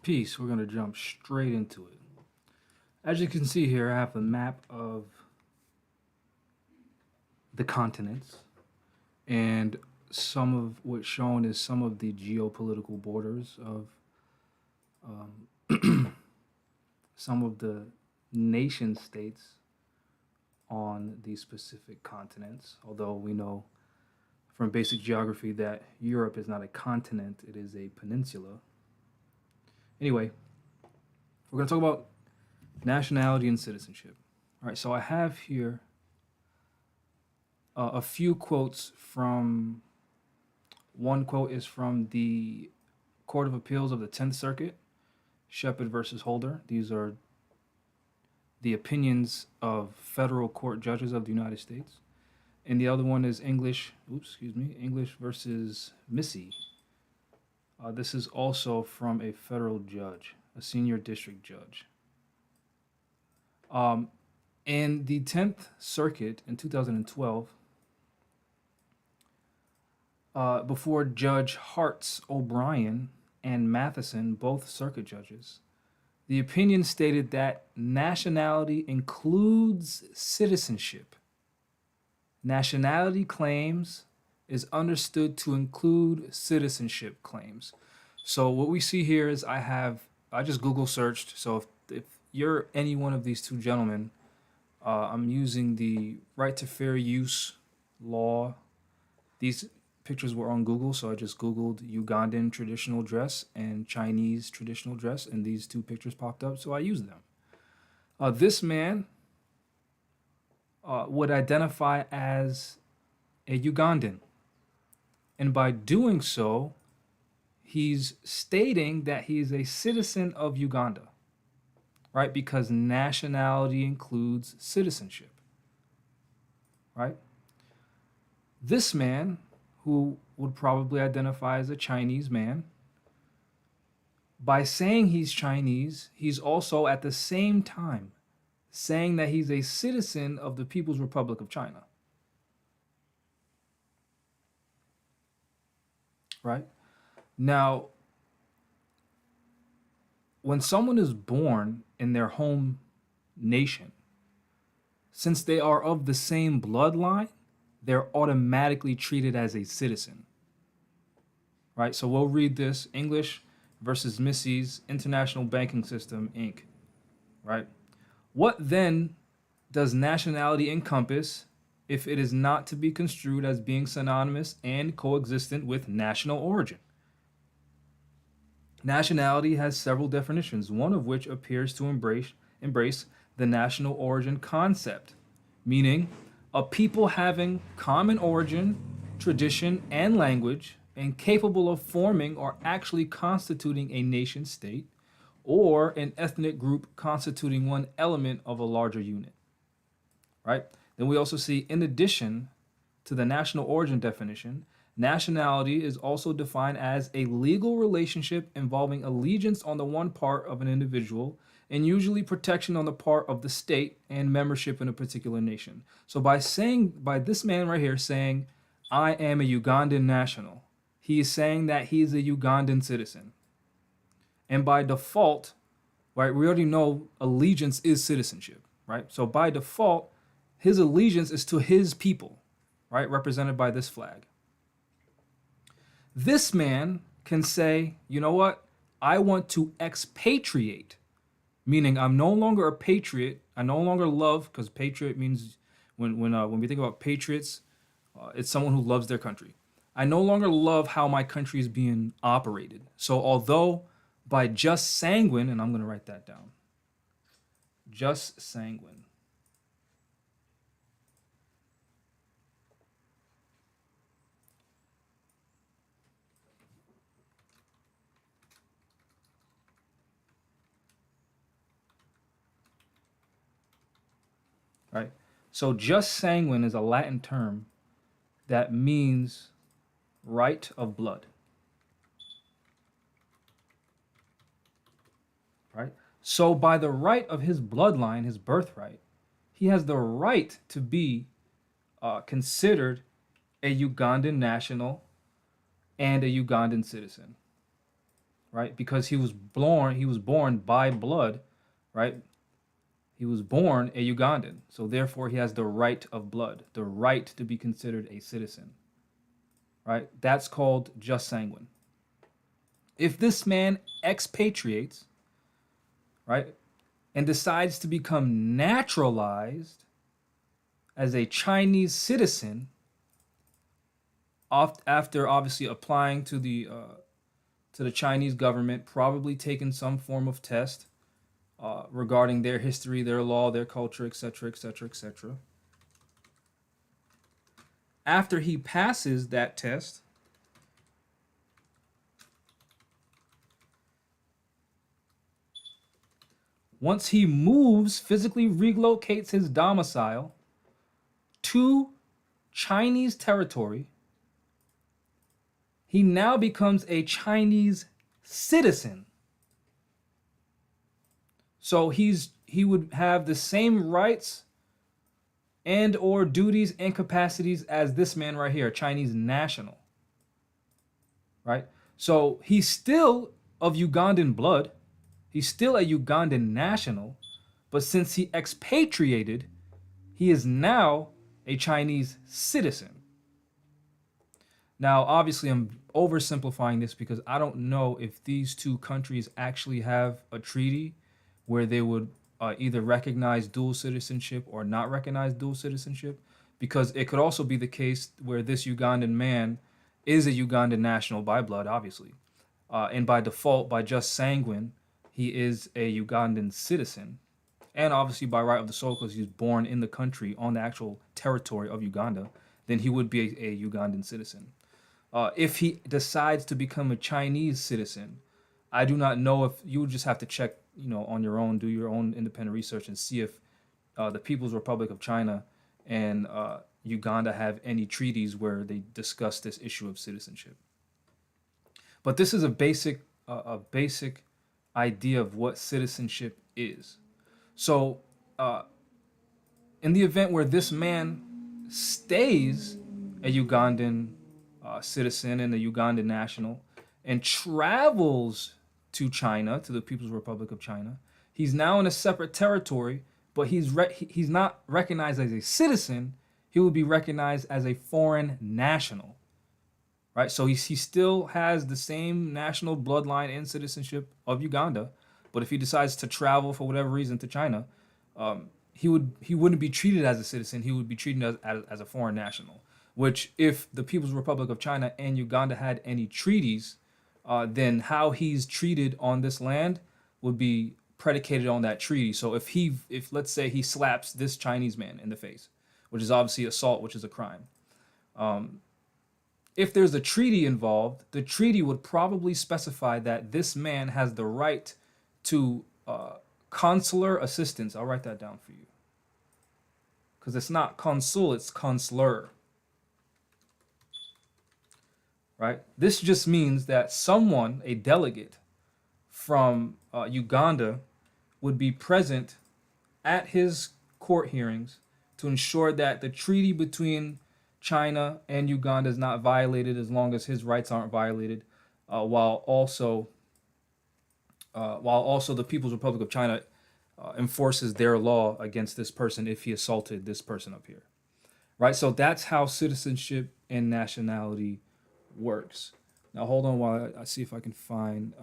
Peace. We're going to jump straight into it. As you can see here, I have a map of the continents, and some of what's shown is some of the geopolitical borders of some of the nation states on these specific continents. Although we know from basic geography that Europe is not a continent, it is a peninsula. Anyway, we're going to talk about nationality and citizenship. All right, so I have here a few quotes from, one quote is from the Court of Appeals of the 10th Circuit, Shepard versus Holder. These are the opinions of federal court judges of the United States. And the other one is English versus Missy. This is also from a federal judge, a senior district judge. In the 10th Circuit in 2012, before Judge Hartz, O'Brien, and Matheson, both circuit judges, the opinion stated that nationality includes citizenship. Nationality claims is understood to include citizenship claims. So what we see here is I just Google searched. So if you're any one of these two gentlemen, I'm using the right to fair use law. These pictures were on Google, so I just Googled Ugandan traditional dress and Chinese traditional dress, and these two pictures popped up, so I used them. This man would identify as a Ugandan. And by doing so, he's stating that he is a citizen of Uganda, right? Because nationality includes citizenship, right? This man, who would probably identify as a Chinese man, by saying he's Chinese, he's also at the same time saying that he's a citizen of the People's Republic of China. Right? Now, when someone is born in their home nation, since they are of the same bloodline, they're automatically treated as a citizen. Right? So we'll read this: English versus Missy's International Banking System, Inc. Right? What then does nationality encompass if it is not to be construed as being synonymous and coexistent with national origin? Nationality has several definitions, one of which appears to embrace the national origin concept, meaning a people having common origin, tradition, and language, and capable of forming or actually constituting a nation state, or an ethnic group constituting one element of a larger unit. Right? Then we also see, in addition to the national origin definition, nationality is also defined as a legal relationship involving allegiance on the one part of an individual and usually protection on the part of the state and membership in a particular nation. So by this man right here saying, I am a Ugandan national, he is saying that he is a Ugandan citizen. And by default, right, we already know allegiance is citizenship, right? So by default, his allegiance is to his people, right, represented by this flag. This man can say, you know what? I want to expatriate, meaning I'm no longer a patriot. I no longer love, because patriot means when we think about patriots, it's someone who loves their country. I no longer love how my country is being operated. So although by just sanguine, and I'm going to write that down, just sanguine. Right? So just sanguine is a Latin term that means right of blood. Right? So by the right of his bloodline, his birthright, he has the right to be considered a Ugandan national and a Ugandan citizen. right? Because he was born by blood, right? He was born a Ugandan, so therefore he has the right of blood, the right to be considered a citizen, right? That's called jus sanguine. If this man expatriates, right, and decides to become naturalized as a Chinese citizen, after obviously applying to the Chinese government, probably taking some form of test regarding their history, their law, their culture, etc., etc., etc. After he passes that test, once he moves, physically relocates his domicile to Chinese territory, he now becomes a Chinese citizen. So he would have the same rights and or duties and capacities as this man right here, a Chinese national, right? So he's still of Ugandan blood. He's still a Ugandan national, but since he expatriated, he is now a Chinese citizen. Now, obviously, I'm oversimplifying this because I don't know if these two countries actually have a treaty where they would either recognize dual citizenship or not recognize dual citizenship. Because it could also be the case where this Ugandan man is a Ugandan national by blood, obviously. And by default, by just sanguine, he is a Ugandan citizen. And obviously by right of the soul, because he was born in the country on the actual territory of Uganda, then he would be a Ugandan citizen. If he decides to become a Chinese citizen, I do not know if you would just have to check, on your own, do your own independent research and see if the People's Republic of China and Uganda have any treaties where they discuss this issue of citizenship. But this is a basic idea of what citizenship is. So, in the event where this man stays a Ugandan citizen and a Ugandan national and travels to China, to the People's Republic of China, he's now in a separate territory, but he's not recognized as a citizen. He will be recognized as a foreign national, right? So he still has the same national bloodline and citizenship of Uganda, but if he decides to travel for whatever reason to China, he wouldn't be treated as a citizen. He would be treated as a foreign national. Which, if the People's Republic of China and Uganda had any treaties, then how he's treated on this land would be predicated on that treaty. So if let's say he slaps this Chinese man in the face, which is obviously assault, which is a crime. If there's a treaty involved, the treaty would probably specify that this man has the right to consular assistance. I'll write that down for you. Because it's not consul, it's consular. Right? This just means that someone, a delegate from Uganda, would be present at his court hearings to ensure that the treaty between China and Uganda is not violated as long as his rights aren't violated, while also the People's Republic of China enforces their law against this person if he assaulted this person up here. Right? So that's how citizenship and nationality works. Now hold on while I see if I can find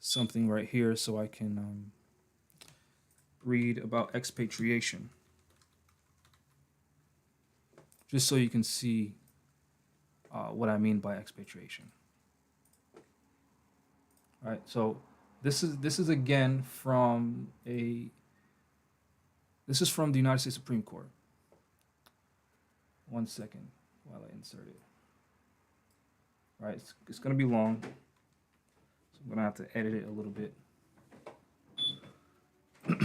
something right here so I can read about expatriation. Just so you can see what I mean by expatriation. All right, so this is again from the United States Supreme Court. 1 second while I insert it. All right, it's going to be long, so I'm going to have to edit it a little bit. All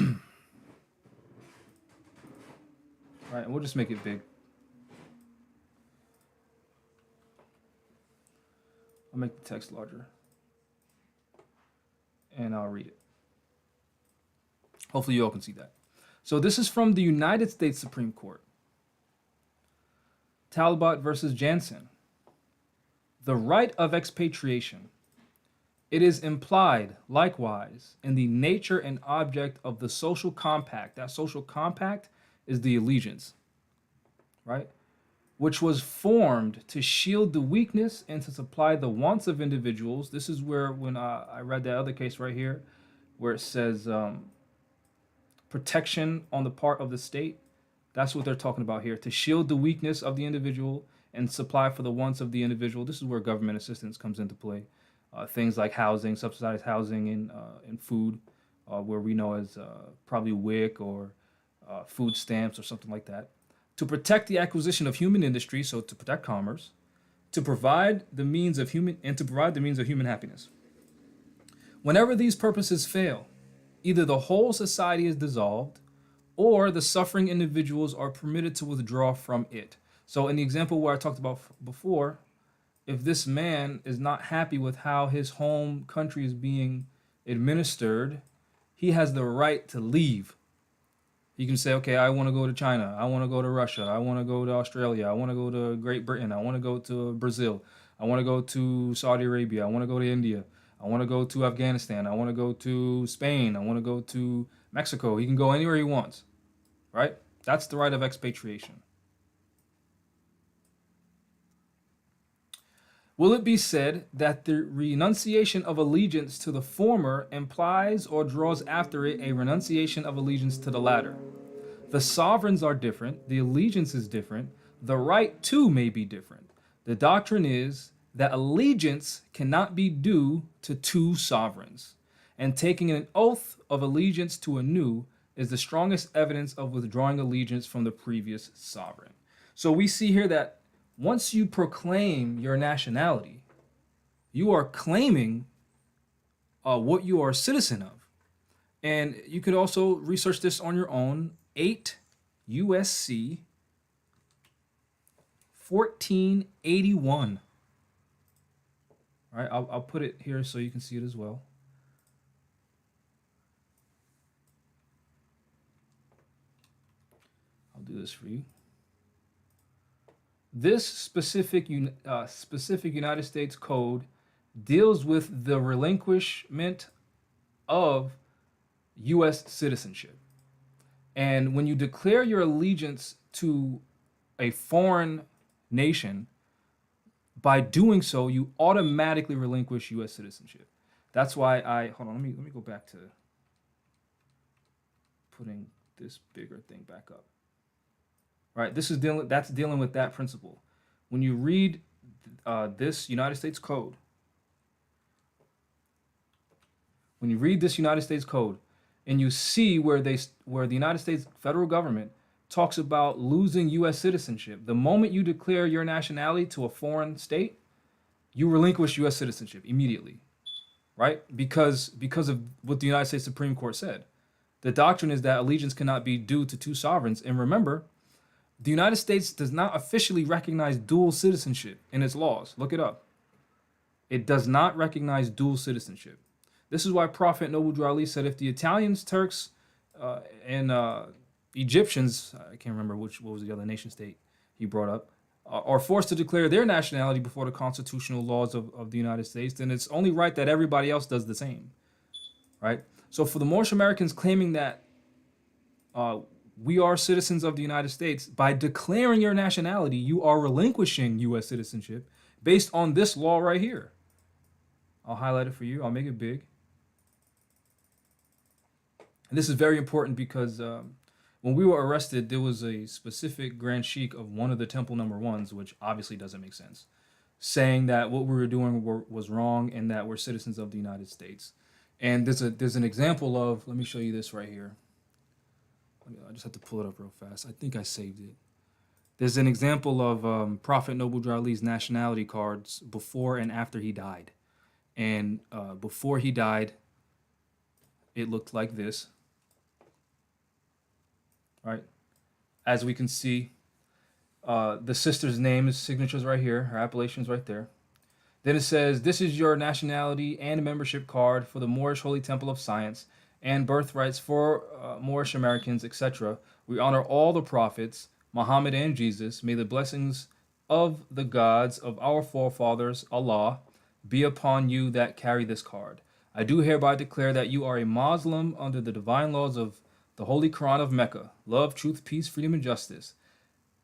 right, and we'll just make it big. I'll make the text larger. And I'll read it. Hopefully you all can see that. So this is from the United States Supreme Court. Talbot versus Jansen. The right of expatriation It is implied, likewise, in the nature and object of the social compact. That social compact is the allegiance, right? Which was formed to shield the weakness and to supply the wants of individuals. This is where, when I read that other case right here, where it says protection on the part of the state, that's what they're talking about here, to shield the weakness of the individual and supply for the wants of the individual. This is where government assistance comes into play. Things like housing, subsidized housing, and food, where we know as probably WIC or food stamps or something like that. To protect the acquisition of human industry, so to protect commerce, to provide the means of human and to provide the means of human happiness. Whenever these purposes fail, either the whole society is dissolved or the suffering individuals are permitted to withdraw from it. So in the example where I talked about before, if this man is not happy with how his home country is being administered, he has the right to leave. He can say, okay, I want to go to China. I want to go to Russia. I want to go to Australia. I want to go to Great Britain. I want to go to Brazil. I want to go to Saudi Arabia. I want to go to India. I want to go to Afghanistan. I want to go to Spain. I want to go to Mexico. He can go anywhere he wants, right? That's the right of expatriation. Will it be said that the renunciation of allegiance to the former implies or draws after it a renunciation of allegiance to the latter? The sovereigns are different, the allegiance is different, the right too may be different. The doctrine is that allegiance cannot be due to two sovereigns, and taking an oath of allegiance to a new is the strongest evidence of withdrawing allegiance from the previous sovereign. So we see here that once you proclaim your nationality, you are claiming what you are a citizen of. And you could also research this on your own. 8 USC 1481. All right, I'll put it here so you can see it as well. I'll do this for you. This specific United States code deals with the relinquishment of U.S. citizenship. And when you declare your allegiance to a foreign nation, by doing so, you automatically relinquish U.S. citizenship. That's why hold on. Let me go back to putting this bigger thing back up. Right, that's dealing with that principle. When you read this United States Code, and you see where the United States federal government talks about losing U.S. citizenship, the moment you declare your nationality to a foreign state, you relinquish U.S. citizenship immediately, right? Because of what the United States Supreme Court said. The doctrine is that allegiance cannot be due to two sovereigns, and remember, the United States does not officially recognize dual citizenship in its laws. Look it up. It does not recognize dual citizenship. This is why Prophet Noble Drew Ali said if the Italians, Turks, and Egyptians, I can't remember what was the other nation state he brought up, are forced to declare their nationality before the constitutional laws of the United States, then it's only right that everybody else does the same, right? So for the Moorish Americans claiming that we are citizens of the United States, by declaring your nationality, you are relinquishing U.S. citizenship based on this law right here. I'll highlight it for you. I'll make it big. And this is very important because when we were arrested, there was a specific Grand Sheikh of one of the Temple Number Ones, which obviously doesn't make sense, saying that what we were doing was wrong and that we're citizens of the United States. And there's an example of, let me show you this right here. I just have to pull it up real fast. I think I saved it. There's an example of Prophet Noble Drew Ali's nationality cards before and after he died. And before he died, it looked like this. Right? As we can see, the sister's name, his signature's right here, her appellation's right there. Then it says, this is your nationality and membership card for the Moorish Holy Temple of Science and birthrights for Moorish Americans, etc. We honor all the prophets, Muhammad and Jesus. May the blessings of the gods of our forefathers, Allah, be upon you that carry this card. I do hereby declare that you are a Muslim under the divine laws of the Holy Quran of Mecca. Love, truth, peace, freedom, and justice.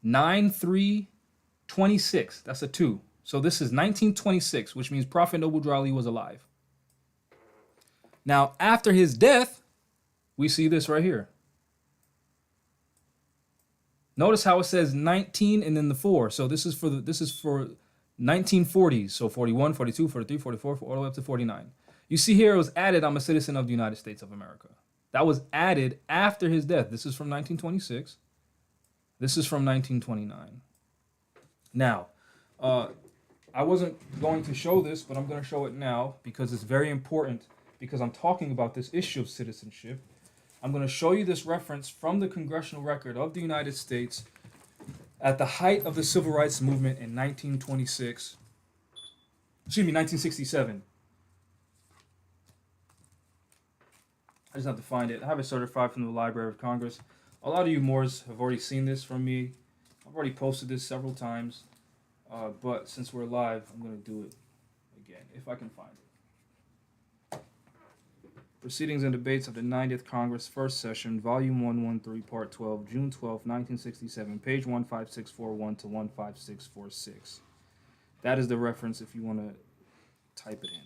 9/3/26. That's a 2. So this is 1926, which means Prophet Noble Ali was alive. Now, after his death, we see this right here. Notice how it says 19 and then the 4. So this is for 1940s. So 41, 42, 43, 44, all the way up to 49. You see here it was added, I'm a citizen of the United States of America. That was added after his death. This is from 1926. This is from 1929. Now, I wasn't going to show this, but I'm going to show it now because it's very important because I'm talking about this issue of citizenship. I'm going to show you this reference from the Congressional Record of the United States at the height of the Civil Rights Movement in 1967. I just have to find it. I have it certified from the Library of Congress. A lot of you Moors have already seen this from me. I've already posted this several times. But since we're live, I'm going to do it again, if I can find it. Proceedings and Debates of the 90th Congress, First Session, Volume 113, Part 12, June 12, 1967, page 15641 to 15646. That is the reference if you want to type it in.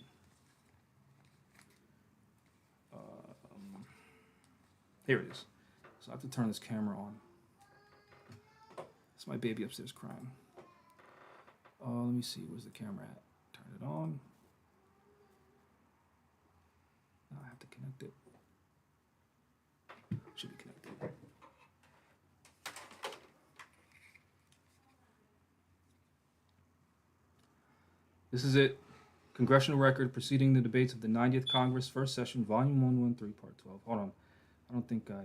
Here it is. So I have to turn this camera on. It's my baby upstairs crying. Let me see. Where's the camera at? Turn it on. Now I have to connect it. Should be connected. This is it. Congressional Record, Proceeding the Debates of the 90th Congress, First Session, Volume 113, Part 12. Hold on. I don't think I...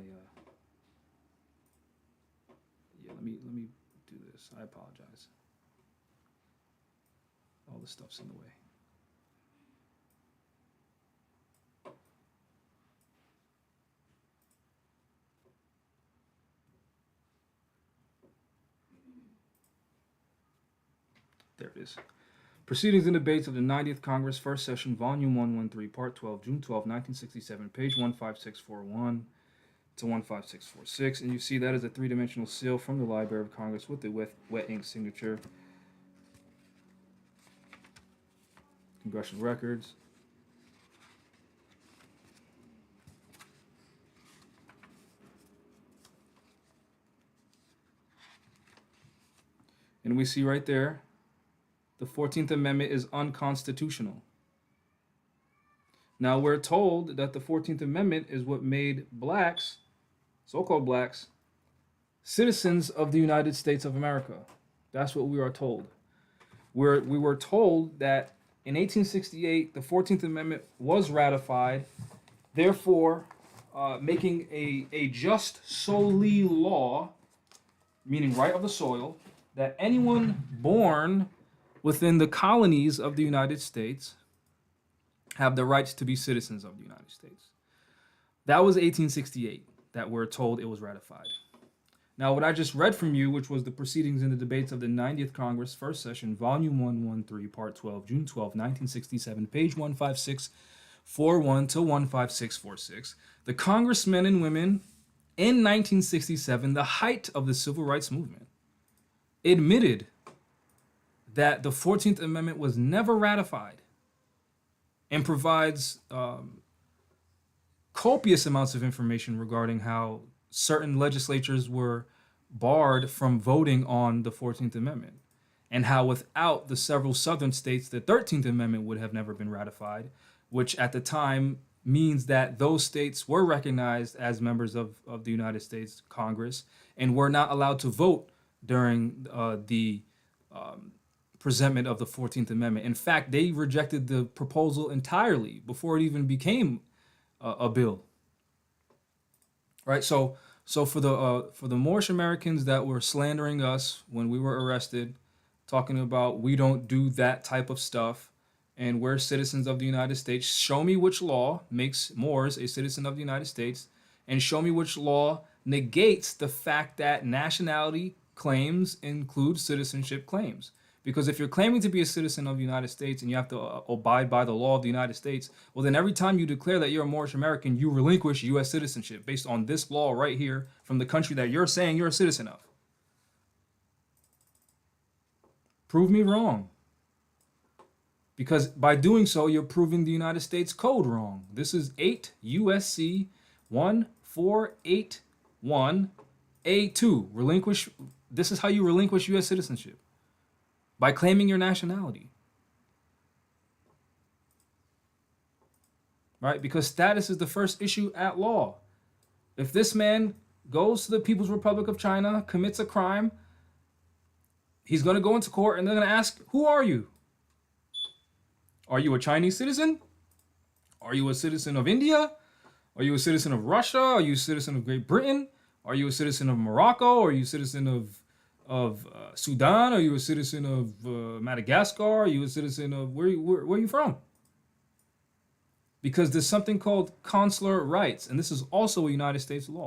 Yeah, let me do this. I apologize. All this stuff's in the way. There it is. Proceedings and Debates of the 90th Congress, First Session, Volume 113, Part 12, June 12, 1967, page 15641 to 15646. And you see that is a three-dimensional seal from the Library of Congress with the wet ink signature. Congressional Records. And we see right there, the 14th Amendment is unconstitutional. Now, we're told that the 14th Amendment is what made blacks, so-called blacks, citizens of the United States of America. That's what we are told. We were told that in 1868, the 14th Amendment was ratified, therefore making a just soli law, meaning right of the soil, that anyone born within the colonies of the United States have the rights to be citizens of the United States. That was 1868 that we're told it was ratified. Now, what I just read from you, which was the Proceedings and the Debates of the 90th Congress, First Session, Volume 113, Part 12, June 12, 1967, page 15641 to 15646, the congressmen and women in 1967, the height of the Civil Rights Movement, admitted that the 14th Amendment was never ratified and provides copious amounts of information regarding how certain legislatures were barred from voting on the 14th Amendment, and how without the several southern states, the 13th Amendment would have never been ratified, which at the time means that those states were recognized as members of the United States Congress and were not allowed to vote during the presentment of the 14th Amendment. In fact, they rejected the proposal entirely before it even became a bill. Right, so for the Moorish Americans that were slandering us when we were arrested, talking about we don't do that type of stuff, and we're citizens of the United States, show me which law makes Moors a citizen of the United States, and show me which law negates the fact that nationality claims include citizenship claims. Because if you're claiming to be a citizen of the United States and you have to abide by the law of the United States, well, then every time you declare that you're a Moorish American, you relinquish U.S. citizenship based on this law right here from the country that you're saying you're a citizen of. Prove me wrong. Because by doing so, you're proving the United States Code wrong. This is 8 USC 1481A2. Relinquish. This is how you relinquish U.S. citizenship. By claiming your nationality. Right? Because status is the first issue at law. If this man goes to the People's Republic of China, commits a crime, he's going to go into court and they're going to ask, who are you? Are you a Chinese citizen? Are you a citizen of India? Are you a citizen of Russia? Are you a citizen of Great Britain? Are you a citizen of Morocco? Are you a citizen of Sudan? Are you a citizen of Madagascar? Are you a citizen of where are you from? Because there's something called consular rights, and this is also a United States law.